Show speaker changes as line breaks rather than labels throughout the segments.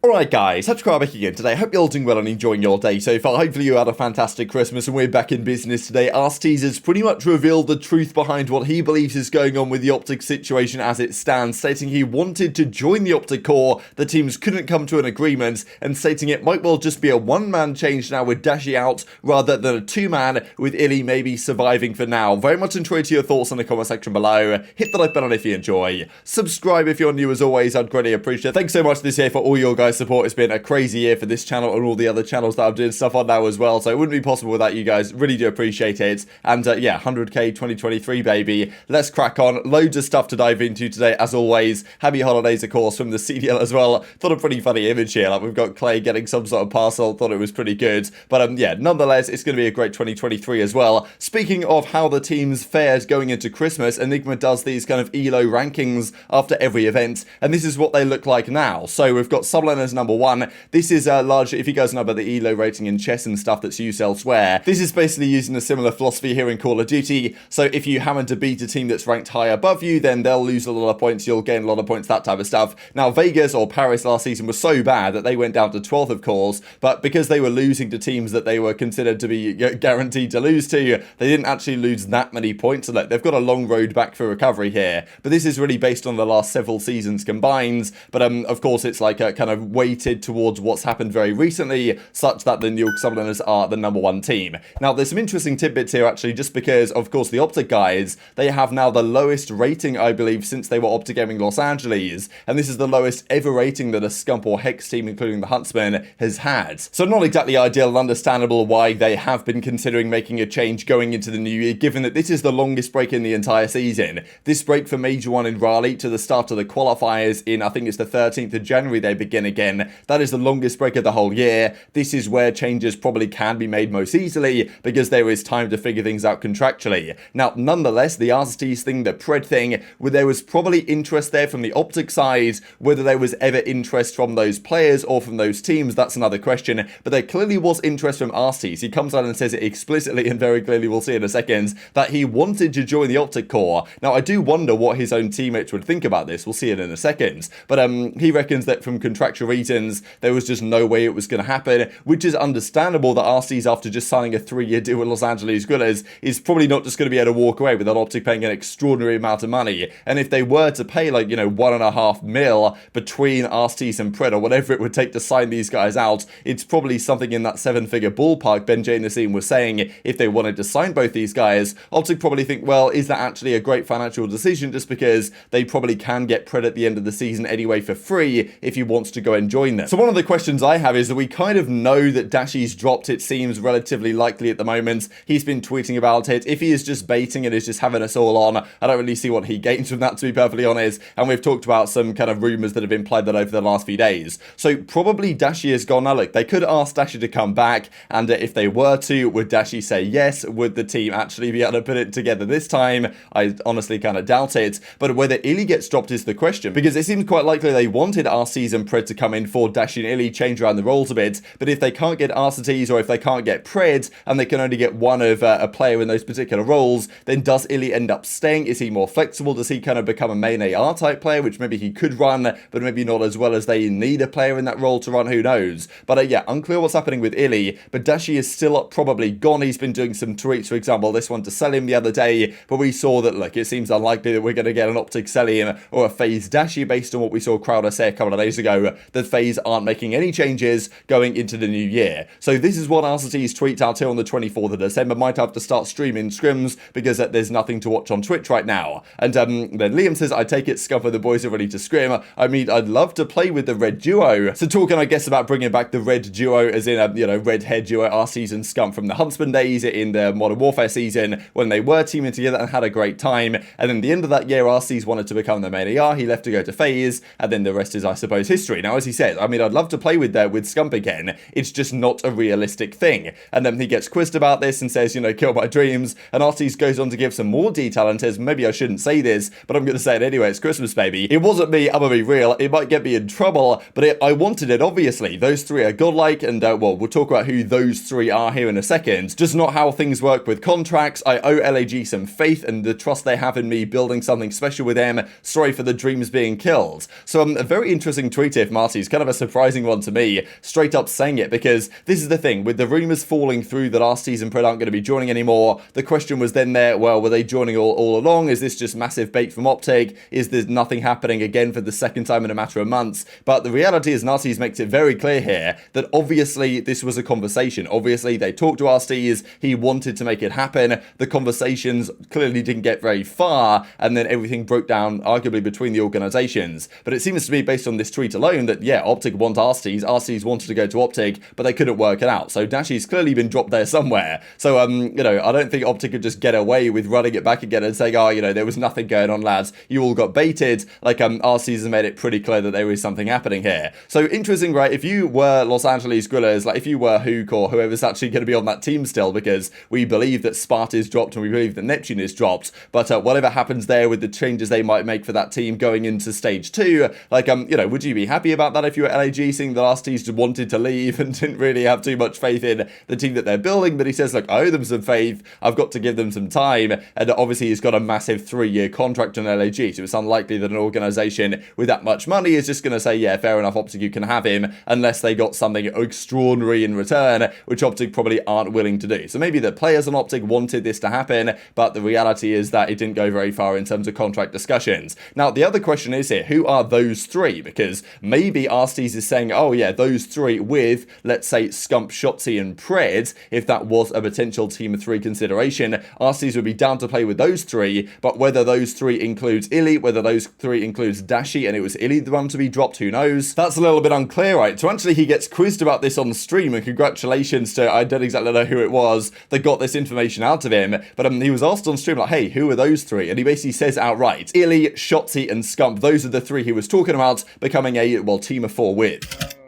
Alright guys, TacticalRab back again today. Hope you're all doing well and enjoying your day so far. Hopefully you had a fantastic Christmas and we're back in business today. Arcitys has pretty much revealed the truth behind what he believes is going on with the OpTic situation as it stands, stating he wanted to join the OpTic core, the teams couldn't come to an agreement, and stating it might well just be a one-man change now with Dashy out rather than a two-man, with iLLeY maybe surviving for now. Very much enjoyed your thoughts in the comment section below. Hit the like button if you enjoy. Subscribe if you're new as always, I'd greatly appreciate it. Thanks so much this year for all your guys' support. It's been a crazy year for this channel and all the other channels that I'm doing stuff on now as well, so it wouldn't be possible without you guys. Really do appreciate it. And yeah, 100k 2023 baby. Let's crack on. Loads of stuff to dive into today as always. Happy holidays of course from the CDL as well. Thought a pretty funny image here, like we've got Clay getting some sort of parcel. Thought it was pretty good, but yeah, nonetheless it's going to be a great 2023 as well. Speaking of how the teams fared going into Christmas, Enigma does these kind of ELO rankings after every event, and this is what they look like now. So we've got Subline as number 1. This is largely, if you guys know about the ELO rating in chess and stuff that's used elsewhere, this is basically using a similar philosophy here in Call of Duty. So if you happen to beat a team that's ranked high above you, then they'll lose a lot of points, you'll gain a lot of points, that type of stuff. Now Vegas or Paris last season was so bad that they went down to 12th of course, but because they were losing to teams that they were considered to be guaranteed to lose to, they didn't actually lose that many points. So look, they've got a long road back for recovery here, but this is really based on the last several seasons combined. But of course it's like a kind of weighted towards what's happened very recently, such that the New York Subliners are the number 1 team. Now there's some interesting tidbits here actually, just because of course the OpTic guys, they have now the lowest rating I believe since they were OpTic Gaming Los Angeles, and this is the lowest ever rating that a Scump or Hex team, including the Huntsman, has had. So not exactly ideal and understandable why they have been considering making a change going into the new year, given that this is the longest break in the entire season. This break for Major 1 in Raleigh to the start of the qualifiers in, I think it's the 13th of January they begin again. That is the longest break of the whole year. This is where changes probably can be made most easily, because there is time to figure things out contractually. Now, nonetheless, the Arcitys thing, the Pred thing, where there was probably interest there from the OpTic side, whether there was ever interest from those players or from those teams, that's another question, but there clearly was interest from Arcitys. He comes out and says it explicitly and very clearly, we'll see in a second, that he wanted to join the OpTic core. Now, I do wonder what his own teammates would think about this. We'll see it in a second, but he reckons that from contractual reasons, there was just no way it was going to happen, which is understandable that Arcitys, after just signing a 3-year deal with Los Angeles Guerrillas, is probably not just going to be able to walk away without OpTic paying an extraordinary amount of money. And if they were to pay like, you know, 1.5 mil between Arcitys and Pred, or whatever it would take to sign these guys out, it's probably something in that 7-figure ballpark. Ben J. Nassim was saying if they wanted to sign both these guys, OpTic probably think, well, is that actually a great financial decision, just because they probably can get Pred at the end of the season anyway for free if he wants to go and join them. So one of the questions I have is that we kind of know that Dashy's dropped, it seems relatively likely at the moment. He's been tweeting about it. If he is just baiting and is just having us all on, I don't really see what he gains from that, to be perfectly honest. And we've talked about some kind of rumours that have been played that over the last few days. So probably Dashy has gone. Now look, they could ask Dashy to come back, and if they were to, would Dashy say yes? Would the team actually be able to put it together this time? I honestly kind of doubt it. But whether iLLeY gets dropped is the question, because it seems quite likely they wanted Arcitys and Pred to come in for Dashy and iLLeY, change around the roles a bit. But if they can't get Arcitys, or if they can't get Pred, and they can only get one of a player in those particular roles, then does iLLeY end up staying? Is he more flexible? Does he kind of become a main AR type player, which maybe he could run, but maybe not as well as they need a player in that role to run? Who knows? But yeah, unclear what's happening with iLLeY, but Dashy is still probably gone. He's been doing some tweets, for example, this one to Cellium the other day, but we saw that, look, it seems unlikely that we're going to get an OpTic Cellium or a FaZe Dashy based on what we saw Crowder say a couple of days ago, that FaZe aren't making any changes going into the new year. So this is what Arcitys tweets out here on the 24th of December. Might have to start streaming scrims because there's nothing to watch on Twitch right now. And then Liam says, I take it Scump and the boys are ready to scrim. I mean, I'd love to play with the red duo. So talking, I guess, about bringing back the red duo, as in, you know, red hair duo, Arcitys and Scump from the Huntsman days in the Modern Warfare season, when they were teaming together and had a great time. And then the end of that year, Arcitys wanted to become the main AR. He left to go to FaZe, and then the rest is, I suppose, history. Now, as he said, I mean, I'd love to play with Scump again. It's just not a realistic thing. And then he gets quizzed about this and says, you know, kill my dreams. And Arcitys goes on to give some more detail and says, maybe I shouldn't say this, but I'm going to say it anyway. It's Christmas, baby. It wasn't me. I'm going to be real. It might get me in trouble, but I wanted it, obviously. Those three are godlike, and well, we'll talk about who those three are here in a second. Just not how things work with contracts. I owe LAG some faith and the trust they have in me building something special with them. Sorry for the dreams being killed. So a very interesting tweet here from Arcitys Arcitys. Kind of a surprising one to me, straight up saying it, because this is the thing, with the rumours falling through that Arcitys and Pred aren't going to be joining anymore, the question was then there, well, were they joining all along? Is this just massive bait from OpTic? Is there nothing happening again for the second time in a matter of months? But the reality is Arcitys makes it very clear here that obviously this was a conversation. Obviously they talked to Arcitys, he wanted to make it happen, the conversations clearly didn't get very far, and then everything broke down arguably between the organisations. But it seems to me, based on this tweet alone, that yeah, OpTic want Arcitys, Arcitys wanted to go to OpTic, but they couldn't work it out. So Dashy's clearly been dropped there somewhere. So you know, I don't think OpTic could just get away with running it back again and saying, oh, you know, there was nothing going on, lads, you all got baited. Like Arcitys has made it pretty clear that there was something happening here. So interesting, right? If you were Los Angeles Guerrillas, like if you were Huke or whoever's actually going to be on that team still, because we believe that Spart is dropped and we believe that Neptune is dropped, but whatever happens there with the changes they might make for that team going into stage 2, like you know, would you be happy about that if you were LAG, seeing that Arcitys wanted to leave and didn't really have too much faith in the team that they're building? But he says, look, I owe them some faith, I've got to give them some time, and obviously he's got a massive 3-year contract on LAG, so it's unlikely that an organisation with that much money is just going to say, yeah, fair enough, OpTic, you can have him, unless they got something extraordinary in return, which OpTic probably aren't willing to do. So maybe the players on OpTic wanted this to happen, but the reality is that it didn't go very far in terms of contract discussions. Now, the other question is here, who are those 3? Because maybe Arcitys is saying, oh yeah, those 3 with, let's say, Scump, Shotzzy and Pred, if that was a potential team of 3 consideration, Arcitys would be down to play with those 3, but whether those 3 includes iLLeY, whether those 3 includes Dashy, and it was iLLeY the one to be dropped, who knows? That's a little bit unclear, right? So actually he gets quizzed about this on stream, and congratulations to, I don't exactly know who it was that got this information out of him, but he was asked on stream, like, hey, who are those 3? And he basically says outright, iLLeY, Shotzzy and Scump, those are the 3 he was talking about becoming a, well, team of 4 with.
That's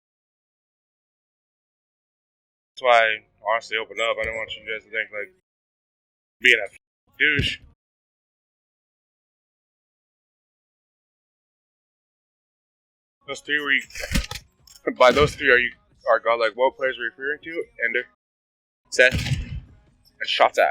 why I honestly opened up. I didn't want you guys to think, like, being a douche. Those 3 were you, by those 3 are godlike what players are referring to? Ender, Seth, and Shotzzy.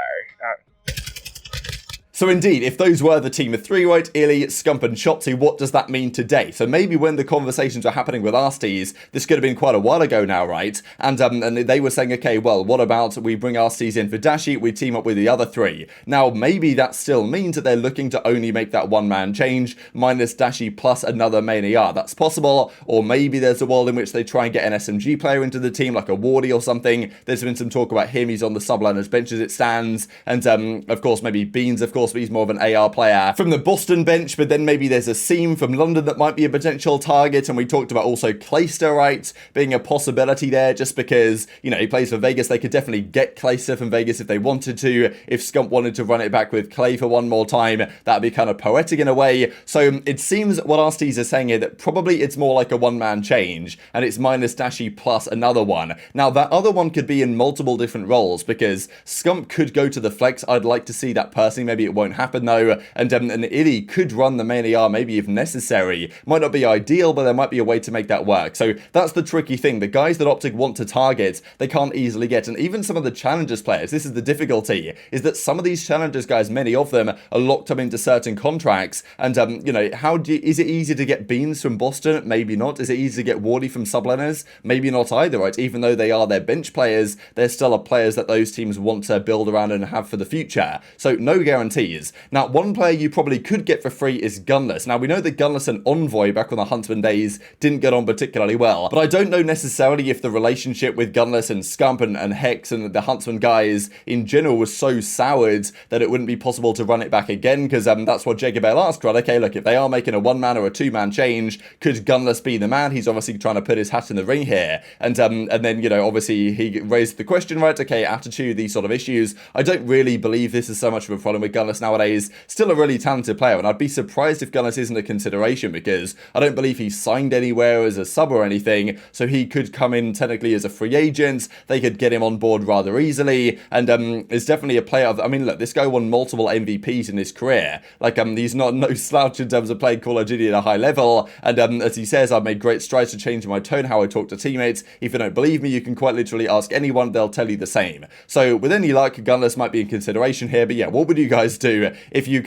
So indeed, if those were the team of 3, right, iLLeY, Scump and Shotzzy, what does that mean today? So maybe when the conversations were happening with Arcitys, this could have been quite a while ago now, right? And they were saying, okay, well, what about we bring Arcitys in for Dashy, we team up with the other 3. Now, maybe that still means that they're looking to only make that one-man change, minus Dashy plus another main AR. That's possible, or maybe there's a world in which they try and get an SMG player into the team, like a Wardy or something. There's been some talk about him, he's on the subliners bench as it stands, and of course, maybe Beans, of course, but he's more of an AR player from the Boston bench, but then maybe there's a Seam from London that might be a potential target, and we talked about also Clayster, right, being a possibility there, just because, you know, he plays for Vegas. They could definitely get Clayster from Vegas if they wanted to. If Scump wanted to run it back with Clay for one more time, that'd be kind of poetic in a way. So it seems what Arcitys is saying here, that probably it's more like a one-man change, and it's minus Dashy plus another one. Now, that other one could be in multiple different roles, because Scump could go to the flex. I'd like to see that personally. Maybe it won't happen though, and iLLeY could run the main AR maybe if necessary. Might not be ideal, but there might be a way to make that work. So that's the tricky thing. The guys that OpTic want to target, they can't easily get, and even some of the Challengers players, this is the difficulty, is that some of these Challengers guys, many of them are locked up into certain contracts, and you know, is it easy to get Beans from Boston? Maybe not. Is it easy to get Wardy from subliners? Maybe not either, right? Even though they are their bench players, they're still players that those teams want to build around and have for the future. So no guarantees. Now, one player you probably could get for free is Gunless. Now, we know that Gunless and Envoy back on the Huntsman days didn't get on particularly well, but I don't know necessarily if the relationship with Gunless and Scump and Hex and the Huntsman guys in general was so soured that it wouldn't be possible to run it back again, because that's what Jacob Bale asked, right? Okay, look, if they are making a one-man or a two-man change, could Gunless be the man? He's obviously trying to put his hat in the ring here, and then, you know, obviously he raised the question, right? Okay, attitude, these sort of issues. I don't really believe this is so much of a problem with Gunless nowadays. Still a really talented player, and I'd be surprised if Gunless isn't a consideration, because I don't believe he's signed anywhere as a sub or anything, so he could come in technically as a free agent. They could get him on board rather easily, and is definitely a player I mean, look, this guy won multiple MVPs in his career. Like, he's not no slouch in terms of playing Call of Duty at a high level, and as he says, I've made great strides to change my tone, how I talk to teammates. If you don't believe me, you can quite literally ask anyone, they'll tell you the same. So with any luck, Gunless might be in consideration here, but yeah, what would you guys to.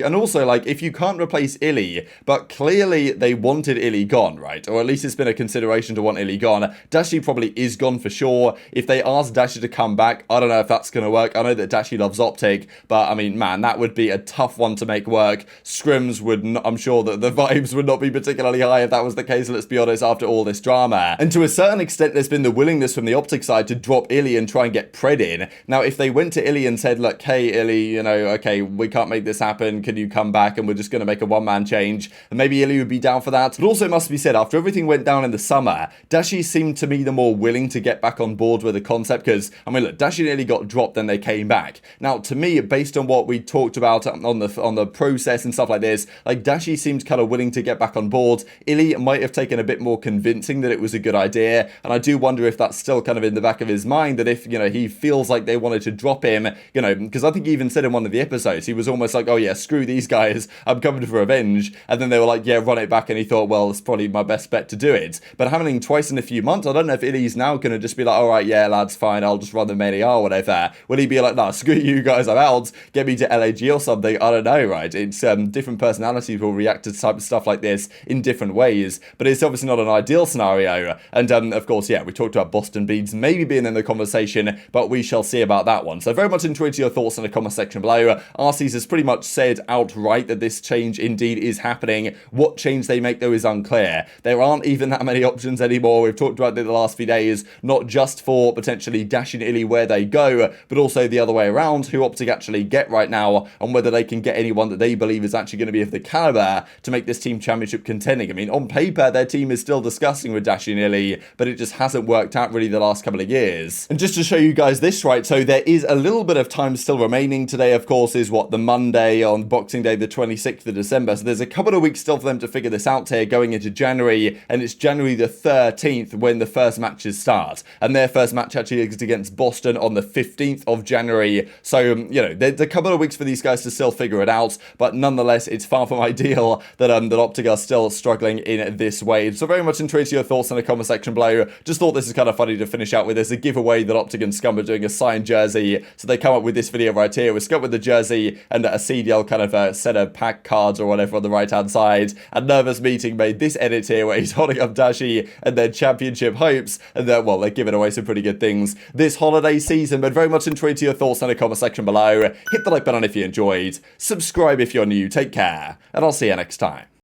And also, like, if you can't replace iLLeY, but clearly they wanted iLLeY gone, right? Or at least it's been a consideration to want iLLeY gone. Dashy probably is gone for sure. If they ask Dashy to come back, I don't know if that's going to work. I know that Dashy loves OpTic, but I mean, man, that would be a tough one to make work. Scrims would not, I'm sure that the vibes would not be particularly high if that was the case, let's be honest, after all this drama. And to a certain extent, there's been the willingness from the OpTic side to drop iLLeY and try and get Pred in. Now, if they went to iLLeY and said, look, hey, iLLeY, you know, okay, we can't make this happen, can you come back and we're just going to make a one-man change, and maybe iLLeY would be down for that. But also, it must be said, after everything went down in the summer, Dashy seemed to me the more willing to get back on board with the concept, because, I mean, look, Dashy nearly got dropped, then they came back. Now, to me, based on what we talked about on the process and stuff like this, like, Dashy seemed kind of willing to get back on board. iLLeY might have taken a bit more convincing that it was a good idea, and I do wonder if that's still kind of in the back of his mind, that if, you know, he feels like they wanted to drop him, you know, because I think he even said in one of the episodes, he was almost like, oh yeah, screw these guys, I'm coming for revenge, and then they were like, yeah, run it back, and he thought, well, it's probably my best bet to do it. But happening twice in a few months, I don't know if iLLeY's now going to just be like, alright, yeah, lads, fine, I'll just run the main AR or whatever. Will he be like, nah, screw you guys, I'm out, get me to LAG or something? I don't know, right? It's different personalities will react to type of stuff like this in different ways, but it's obviously not an ideal scenario. And of course, yeah, we talked about Boston Beads maybe being in the conversation, but we shall see about that one. So very much intrigued to your thoughts in the comment section below. Arcitys has pretty much said outright that this change indeed is happening. What change they make, though, is unclear. There aren't even that many options anymore. We've talked about it the last few days, not just for potentially Dashy and iLLeY where they go, but also the other way around, who OpTic actually get right now, and whether they can get anyone that they believe is actually going to be of the caliber to make this team championship contending. I mean, on paper, their team is still discussing with Dashy and iLLeY, but it just hasn't worked out really the last couple of years. And just to show you guys this, right, so there is a little bit of time still remaining. Today, of course, is what, the Monday on Boxing Day, the 26th of December, so there's a couple of weeks still for them to figure this out here going into January, and it's January the 13th when the first matches start, and their first match actually is against Boston on the 15th of January, so, you know, there's a couple of weeks for these guys to still figure it out, but nonetheless, it's far from ideal that OpTic are still struggling in this way. So very much intrigued to your thoughts in the comment section below. Just thought this is kind of funny to finish out with. There's a giveaway that OpTic and Scump are doing, a signed jersey, so they come up with this video right here with Scump with the jersey and a CDL kind of set of pack cards or whatever on the right hand side, and Nervous Meeting made this edit here where he's holding up Dashy and their championship hopes, and then, well, they're giving away some pretty good things this holiday season. But very much intrigued to your thoughts in the comment section below. Hit the like button if you enjoyed, subscribe if you're new, take care, and I'll see you next time.